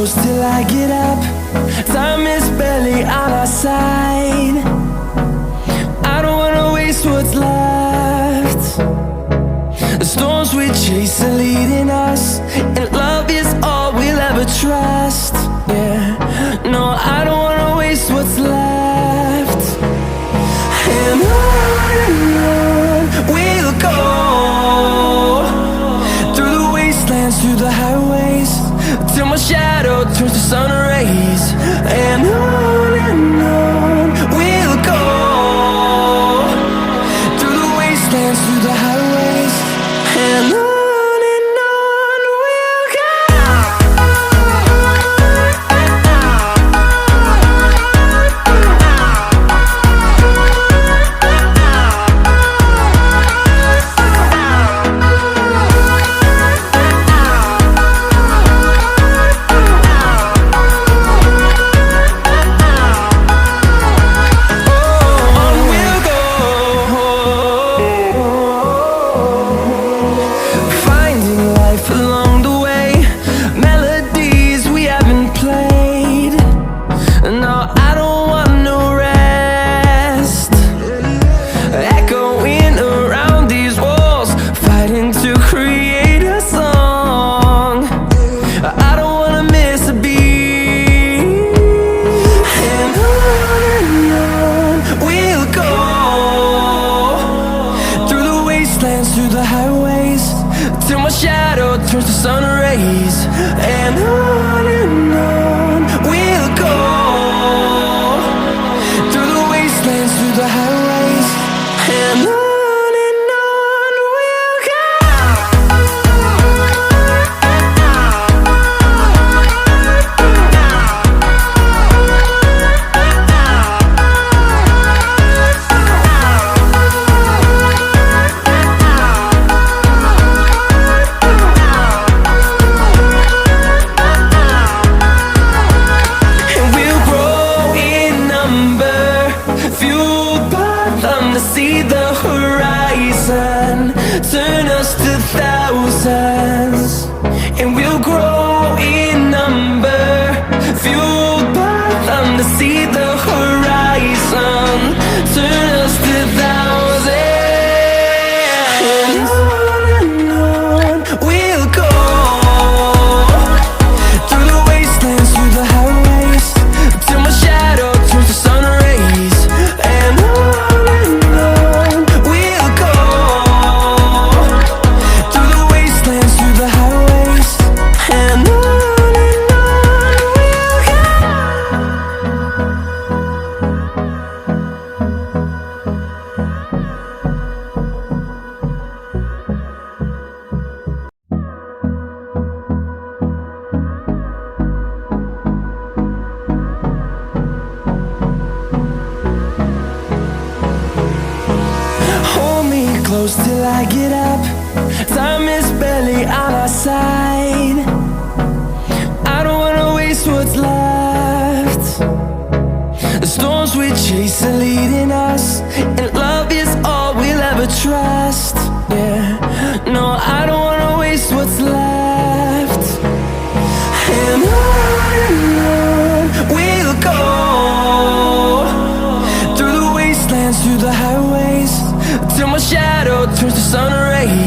close till I get up. Time is barely on our side. I don't wanna waste what's left. The storms we chase are leading us, and love is all we'll ever trust. Yeah, no, I don't wanna waste what's left. And on we'll go, through the wastelands, through the highways, till my shadow turns to sun rays. And on we'll go, through the wastelands, through the highways, and on we'll go. Through the highways, till my shadow turns to sun rays. And on we'll go, through the wastelands, through the highways, and on we'll go. See the horizon turn us to thousands, and we'll grow in number, fueled by them. To see the horizon turn us to thousands, and on we'll go, through the wastelands, through the highways, till my shadow turns to sun rays. And close till I get up. Time is barely on our side. I don't wanna waste what's left. The storms we chase are leading us, and love is all we'll ever trust. Yeah, no, I don't wanna waste what's left. And on we'll go, through the wastelands, through the highways, till my shadow turns to sun rays.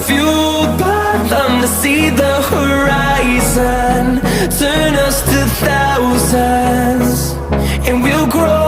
fueled by them to see the horizon. Turn us to thousands, and we'll grow